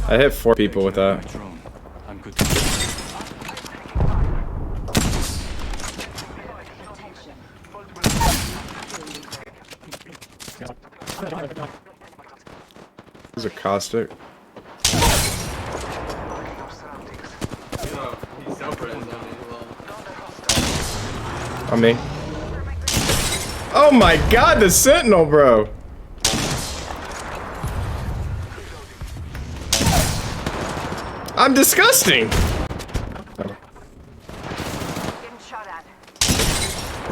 I hit 4 people with that. I'm good. There's a caustic. On me. Oh my god, the sentinel, bro. I'm disgusting.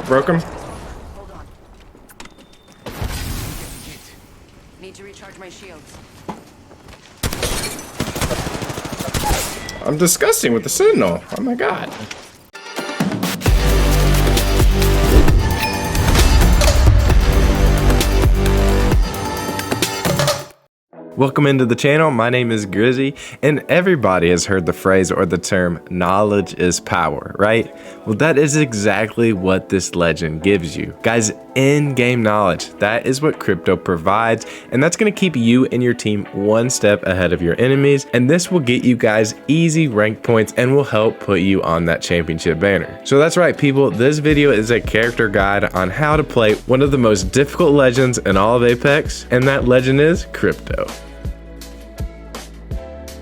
Broke him. Hold on. Need to recharge my shields. I'm disgusting with the sentinel. Oh my god. Welcome into the channel. My name is Grizzy, and everybody has heard the phrase or the term knowledge is power, right? Well, that is exactly what this legend gives you. Guys, in-game knowledge, that is what crypto provides, and that's going to keep you and your team one step ahead of your enemies, and this will get you guys easy rank points and will help put you on that championship banner. So that's right, people, this video is a character guide on how to play one of the most difficult legends in all of Apex, and that legend is crypto.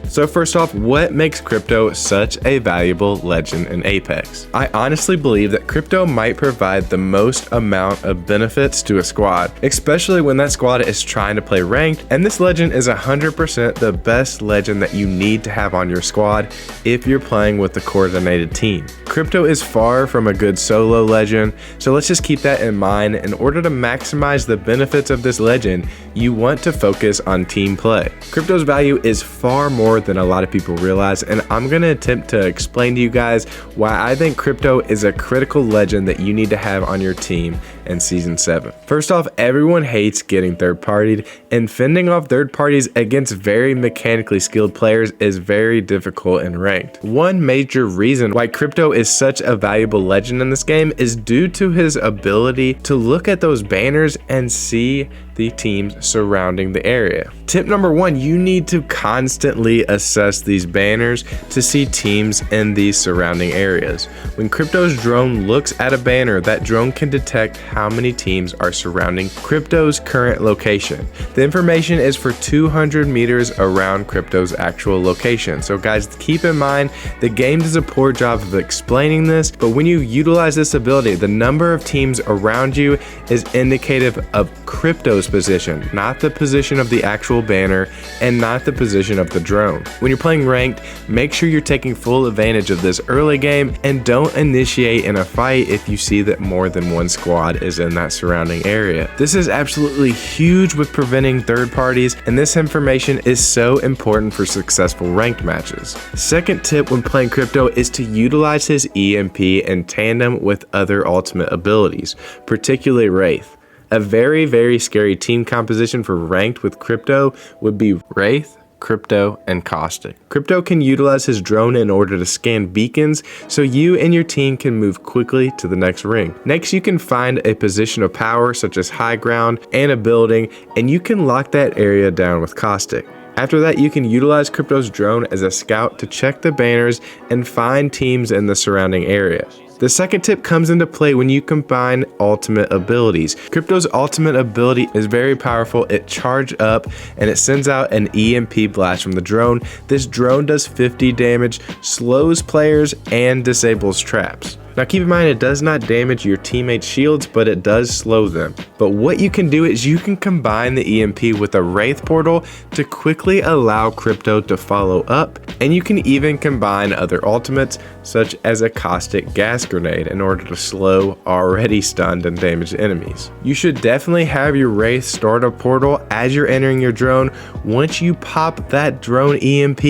So first off, what makes crypto such a valuable legend in Apex? I honestly believe that crypto might provide the most amount of benefits to a squad, especially when that squad is trying to play ranked, and this legend is 100% the best legend that you need to have on your squad if you're playing with a coordinated team. Crypto is far from a good solo legend, so let's just keep that in mind. In order to maximize the benefits of this legend, you want to focus on team play. Crypto's value is far more than a lot of people realize, and I'm going to attempt to explain to you guys why I think crypto is a critical legend that you need to have on your team in Season 7. First off, everyone hates getting third-partied, and fending off third parties against very mechanically skilled players is very difficult in ranked. One major reason why crypto is such a valuable legend in this game is due to his ability to look at those banners and see the teams surrounding the area. Tip number 1, you need to constantly assess these banners to see teams in these surrounding areas. When crypto's drone looks at a banner, that drone can detect how many teams are surrounding crypto's current location. The information is for 200 meters around crypto's actual location. So guys, keep in mind, the game does a poor job of explaining this, but when you utilize this ability, the number of teams around you is indicative of crypto's position, not the position of the actual banner and not the position of the drone. When you're playing ranked, make sure you're taking full advantage of this early game and don't initiate in a fight if you see that more than one squad is in that surrounding area. This is absolutely huge with preventing third parties, and this information is so important for successful ranked matches. Second tip when playing crypto is to utilize his EMP in tandem with other ultimate abilities, particularly Wraith. A very scary team composition for ranked with crypto would be Wraith, Crypto, and Caustic. Crypto can utilize his drone in order to scan beacons so you and your team can move quickly to the next ring. Next, you can find a position of power such as high ground and a building, and you can lock that area down with Caustic. After that, you can utilize Crypto's drone as a scout to check the banners and find teams in the surrounding area. The second tip comes into play when you combine ultimate abilities. Crypto's ultimate ability is very powerful. It charges up and it sends out an EMP blast from the drone. This drone does 50 damage, slows players, and disables traps. Now keep in mind, it does not damage your teammates' shields, but it does slow them. But what you can do is you can combine the EMP with a Wraith portal to quickly allow Crypto to follow up, and you can even combine other ultimates such as a Caustic gas grenade in order to slow already stunned and damaged enemies. You should definitely have your Wraith start a portal as you're entering your drone. Once you pop that drone EMP,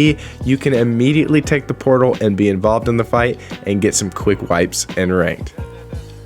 you can immediately take the portal and be involved in the fight and get some quick wipes and ranked.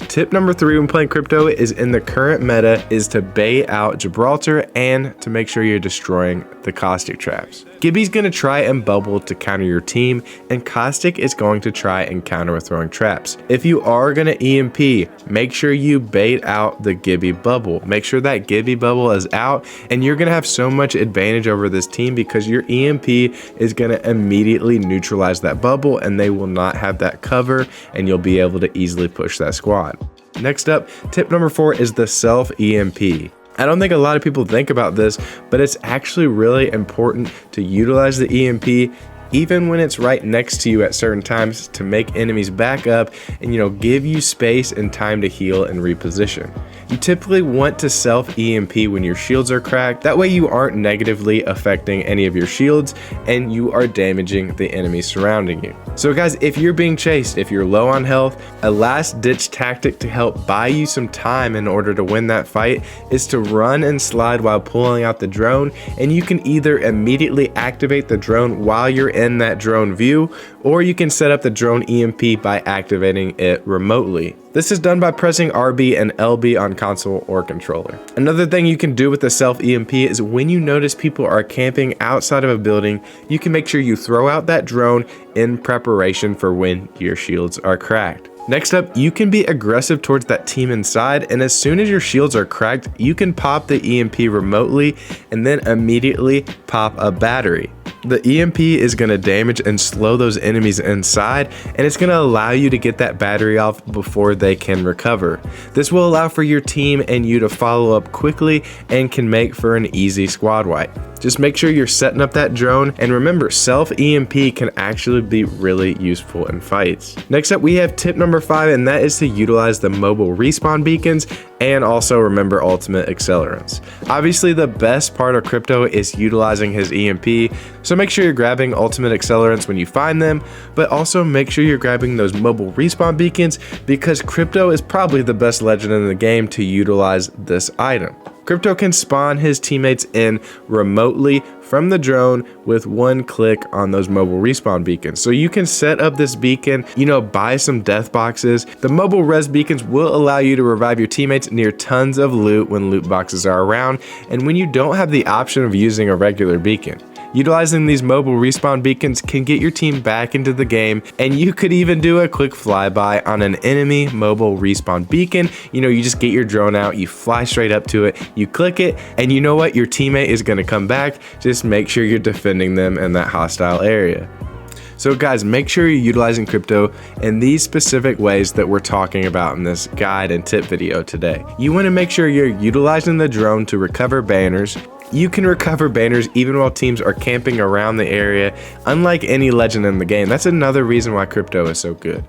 Tip number 3 when playing crypto is in the current meta is to bait out Gibraltar and to make sure you're destroying the caustic traps. Gibby's going to try and bubble to counter your team, and caustic is going to try and counter with throwing traps. If you are going to EMP, make sure you bait out the Gibby bubble. Make sure that Gibby bubble is out, and you're going to have so much advantage over this team because your EMP is going to immediately neutralize that bubble, and they will not have that cover, and you'll be able to easily push that squad. Next up, tip number 4 is the self EMP. I don't think a lot of people think about this, but it's actually really important to utilize the EMP even when it's right next to you at certain times to make enemies back up and give you space and time to heal and reposition. You typically want to self EMP when your shields are cracked. That way you aren't negatively affecting any of your shields and you are damaging the enemies surrounding you. So guys, if you're being chased, if you're low on health, a last ditch tactic to help buy you some time in order to win that fight is to run and slide while pulling out the drone, and you can either immediately activate the drone while you're in that drone view, or you can set up the drone EMP by activating it remotely. This is done by pressing RB and LB on console or controller. Another thing you can do with the self EMP is when you notice people are camping outside of a building, you can make sure you throw out that drone in preparation for when your shields are cracked. Next up, you can be aggressive towards that team inside, and as soon as your shields are cracked, you can pop the EMP remotely and then immediately pop a battery. The EMP is going to damage and slow those enemies inside, and it's going to allow you to get that battery off before they can recover. This will allow for your team and you to follow up quickly and can make for an easy squad wipe. Just make sure you're setting up that drone, and remember, self EMP can actually be really useful in fights. Next up, we have tip number 5, and that is to utilize the mobile respawn beacons and also remember ultimate accelerants. Obviously, the best part of Crypto is utilizing his EMP, so make sure you're grabbing ultimate accelerants when you find them, but also make sure you're grabbing those mobile respawn beacons because Crypto is probably the best legend in the game to utilize this item. Crypto can spawn his teammates in remotely from the drone with one click on those mobile respawn beacons. So you can set up this beacon, buy some death boxes. The mobile res beacons will allow you to revive your teammates near tons of loot when loot boxes are around and when you don't have the option of using a regular beacon. Utilizing these mobile respawn beacons can get your team back into the game, and you could even do a quick flyby on an enemy mobile respawn beacon. You just get your drone out, you fly straight up to it, you click it, and you know what? Your teammate is going to come back. Just make sure you're defending them in that hostile area. So guys, make sure you're utilizing Crypto in these specific ways that we're talking about in this guide and tip video today. You want to make sure you're utilizing the drone to recover banners. You can recover banners even while teams are camping around the area, unlike any legend in the game. That's another reason why Crypto is so good.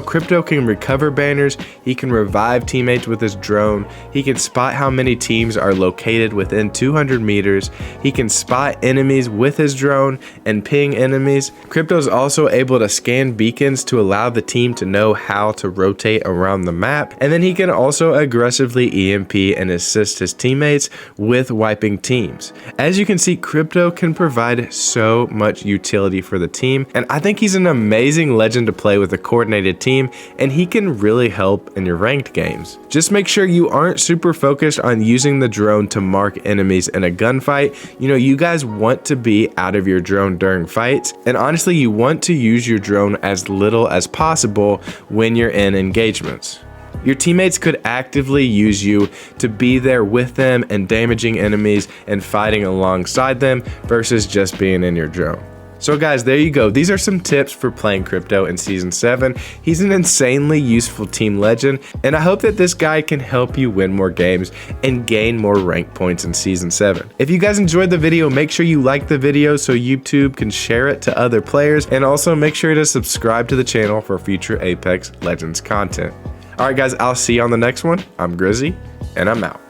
Crypto can recover banners, he can revive teammates with his drone, he can spot how many teams are located within 200 meters, he can spot enemies with his drone and ping enemies. Crypto's also able to scan beacons to allow the team to know how to rotate around the map, and then he can also aggressively EMP and assist his teammates with wiping teams. As you can see, Crypto can provide so much utility for the team, and I think he's an amazing legend to play with a coordinated team, and he can really help in your ranked games. Just make sure you aren't super focused on using the drone to mark enemies in a gunfight. You guys want to be out of your drone during fights, and honestly, you want to use your drone as little as possible when you're in engagements. Your teammates could actively use you to be there with them and damaging enemies and fighting alongside them versus just being in your drone. So guys, there you go. These are some tips for playing Crypto in Season 7. He's an insanely useful team legend, and I hope that this guide can help you win more games and gain more rank points in Season 7. If you guys enjoyed the video, make sure you like the video so YouTube can share it to other players, and also make sure to subscribe to the channel for future Apex Legends content. Alright guys, I'll see you on the next one. I'm Grizzy, and I'm out.